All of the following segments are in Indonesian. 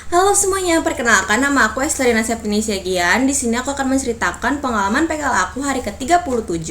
Halo semuanya, perkenalkan nama aku Estelina Septinisya Gian. Di sini aku akan menceritakan pengalaman PKL aku hari ke-37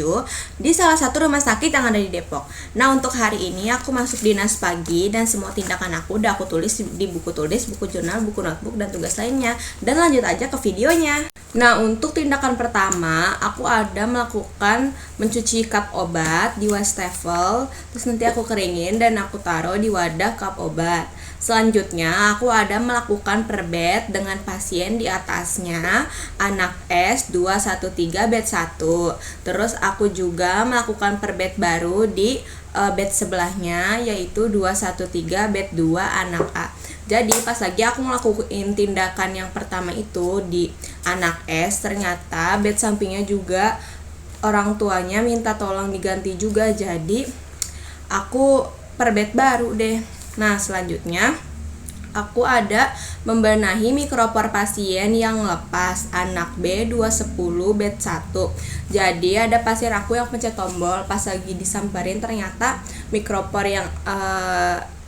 di salah satu rumah sakit yang ada di Depok. Nah, untuk hari ini aku masuk dinas pagi dan semua tindakan aku udah aku tulis di buku tulis, buku jurnal, buku notebook, dan tugas lainnya. Dan lanjut aja ke videonya. Nah, untuk tindakan pertama, aku ada melakukan mencuci cup obat di wastafel, terus nanti aku keringin dan aku taruh di wadah cup obat. Selanjutnya, aku ada melakukan perbed dengan pasien di atasnya, anak S 213 bed 1. Terus aku juga melakukan perbed baru di bed sebelahnya, yaitu 213 bed 2 anak A. Jadi pas lagi aku ngelakuin tindakan yang pertama itu di anak S, ternyata bed sampingnya juga orang tuanya minta tolong diganti juga, jadi aku perbed baru deh. Nah, selanjutnya aku ada membenahi mikropor pasien yang lepas, anak B 210 bed 1. Jadi ada pasien aku yang pencet tombol, pas lagi disamperin ternyata mikropor yang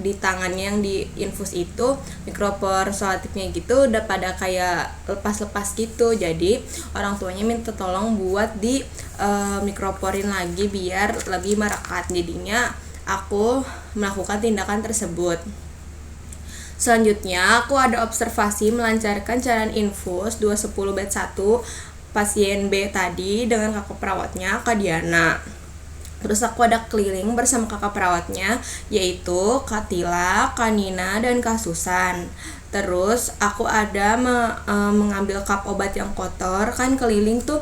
di tangannya yang di infus itu, mikropor selotipnya gitu udah pada kayak lepas-lepas gitu. Jadi orang tuanya minta tolong buat di mikroporin lagi biar lebih merekat. Jadinya aku melakukan tindakan tersebut. Selanjutnya aku ada observasi melancarkan cairan infus 210 bed 1 pasien B tadi dengan kakak perawatnya Kak Diana. Terus aku ada keliling bersama kakak perawatnya, yaitu Kak Tila, Kak Nina, dan Kak Susan. Terus aku ada mengambil cup obat yang kotor. Kan keliling tuh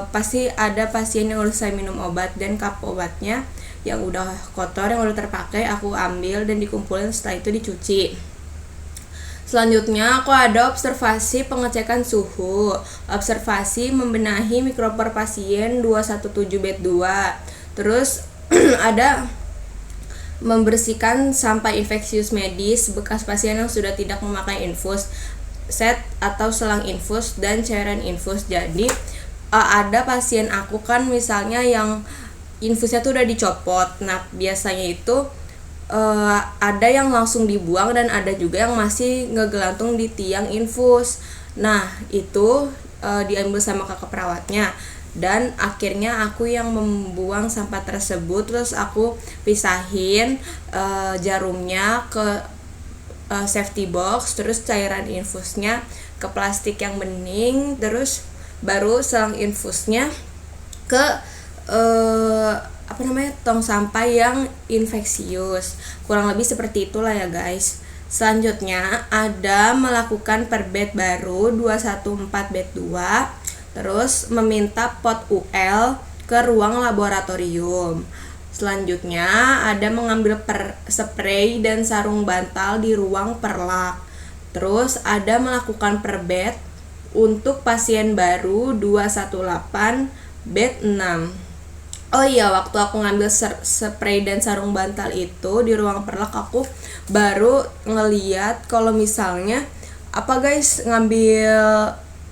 pasti ada pasien yang udah selesai minum obat, dan cup obatnya yang udah kotor, yang udah terpakai aku ambil dan dikumpulin, setelah itu dicuci. Selanjutnya aku ada observasi pengecekan suhu, observasi membenahi mikropor pasien 217 bed 2. Terus ada membersihkan sampah infeksius medis bekas pasien yang sudah tidak memakai infus, set atau selang infus, dan cairan infus. Jadi ada pasien aku kan misalnya yang infusnya tuh udah dicopot. Nah, biasanya itu ada yang langsung dibuang dan ada juga yang masih ngegelantung di tiang infus. Nah, itu diambil sama kakak perawatnya, dan akhirnya aku yang membuang sampah tersebut. Terus aku pisahin jarumnya ke safety box, terus cairan infusnya ke plastik yang bening, terus baru selang infusnya ke tong sampah yang infeksius. Kurang lebih seperti itulah ya guys. Selanjutnya ada melakukan perbed baru 214 bed 2, terus meminta pot UL ke ruang laboratorium. Selanjutnya ada mengambil spray dan sarung bantal di ruang perlak. Terus ada melakukan perbed untuk pasien baru 218 bed 6. Oh iya, waktu aku ngambil spray dan sarung bantal itu di ruang perlak, aku baru ngeliat kalau misalnya ngambil,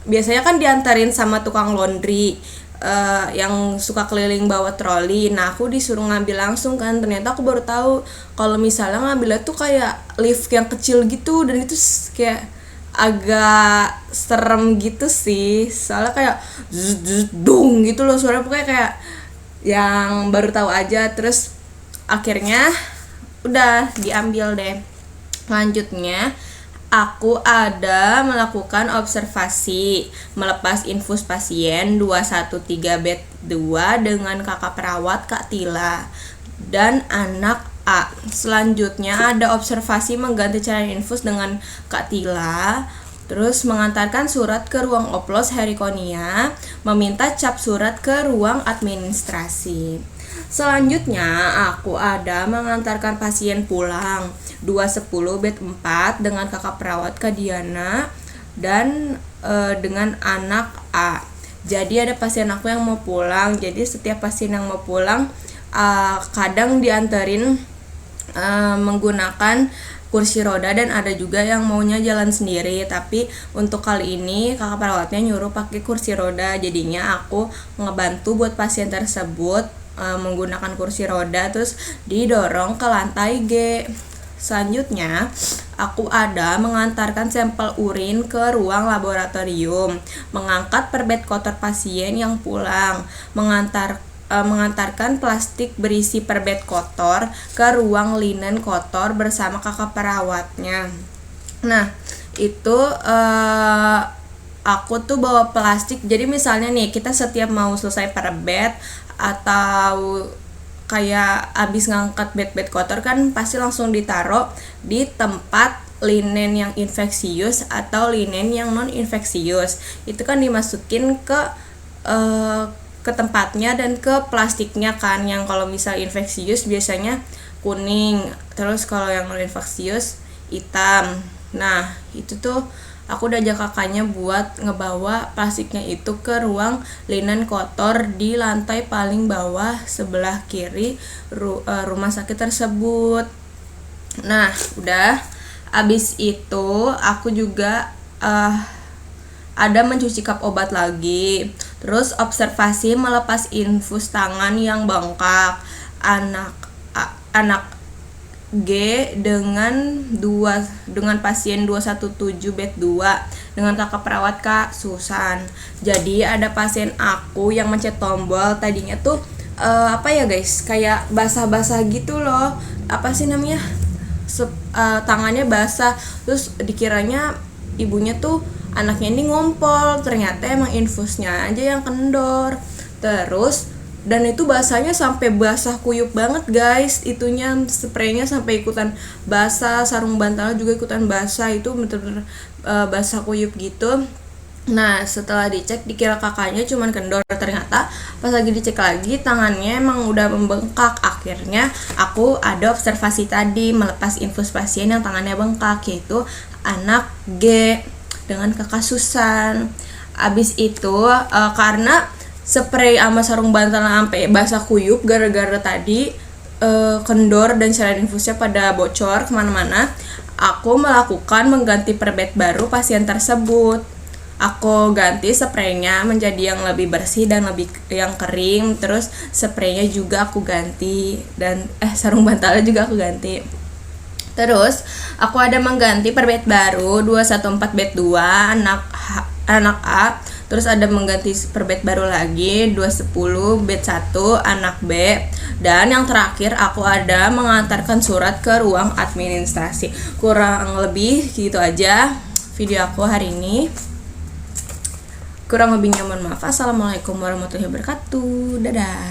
biasanya kan diantarin sama tukang laundry yang suka keliling bawa troli. Nah, aku disuruh ngambil langsung kan. Ternyata aku baru tahu kalau misalnya ngambilnya tuh kayak lift yang kecil gitu, dan itu kayak agak serem gitu sih. Soalnya kayak dung gitu loh suaranya, pokoknya kayak yang baru tahu aja. Terus akhirnya udah diambil deh. Selanjutnya aku ada melakukan observasi melepas infus pasien 213 bed 2 dengan kakak perawat Kak Tila dan anak A. Selanjutnya ada observasi mengganti cairan infus dengan Kak Tila. Terus mengantarkan surat ke ruang oplos Herikonia, meminta cap surat ke ruang administrasi. Selanjutnya aku ada mengantarkan pasien pulang 210 bed 4 dengan kakak perawat Kak Diana dan dengan anak A. Jadi ada pasien aku yang mau pulang. Jadi setiap pasien yang mau pulang kadang dianterin menggunakan kursi roda, dan ada juga yang maunya jalan sendiri. Tapi untuk kali ini kakak perawatnya nyuruh pakai kursi roda, jadinya aku ngebantu buat pasien tersebut menggunakan kursi roda, terus didorong ke lantai G. Selanjutnya, aku ada mengantarkan sampel urin ke ruang laboratorium, mengangkat perbed kotor pasien yang pulang, mengantarkan plastik berisi perbed kotor ke ruang linen kotor bersama kakak perawatnya. Nah, itu aku tuh bawa plastik. Jadi misalnya nih, kita setiap mau selesai perbed atau kayak abis ngangkat bed kotor kan pasti langsung ditaruh di tempat linen yang infeksius atau linen yang non infeksius. Itu kan dimasukin ke tempatnya dan ke plastiknya kan, yang kalau misal infeksius biasanya kuning, terus kalau yang non infeksius hitam. Nah, itu tuh aku udah ajak kakaknya buat ngebawa plastiknya itu ke ruang linen kotor di lantai paling bawah sebelah kiri rumah sakit tersebut. Nah, udah abis itu aku juga ada mencuci cup obat lagi. Terus observasi melepas infus tangan yang bengkak anak G dengan pasien 217 bed 2 dengan kakak perawat Kak Susan. Jadi ada pasien aku yang mencet tombol tadinya tuh guys, kayak basah-basah gitu loh. Apa sih namanya? Tangannya basah. Terus dikiranya ibunya tuh anaknya ini ngompol, ternyata emang infusnya aja yang kendor. Terus dan itu basahnya sampai basah kuyup banget guys, itunya spraynya sampai ikutan basah, sarung bantalnya juga ikutan basah, itu bener-bener basah kuyup gitu. Nah, setelah dicek dikira kakaknya cuman kendor, ternyata pas lagi dicek lagi tangannya emang udah membengkak. Akhirnya aku ada observasi tadi melepas infus pasien yang tangannya bengkak, yaitu anak G dengan kakak Susan. Abis itu karena spray sama sarung bantal sampai basah kuyup gara-gara tadi kendor dan saluran infusnya pada bocor kemana-mana, aku melakukan mengganti perbed baru pasien tersebut. Aku ganti spraynya menjadi yang lebih bersih dan lebih yang kering, terus spraynya juga aku ganti dan sarung bantalnya juga aku ganti. Terus aku ada mengganti perbed baru 214 bed 2 anak A. Terus ada mengganti perbed baru lagi 210 bed 1 anak B. Dan yang terakhir aku ada mengantarkan surat ke ruang administrasi. Kurang lebih gitu aja video aku hari ini. Kurang lebihnya mohon maaf. Assalamualaikum warahmatullahi wabarakatuh. Dadah.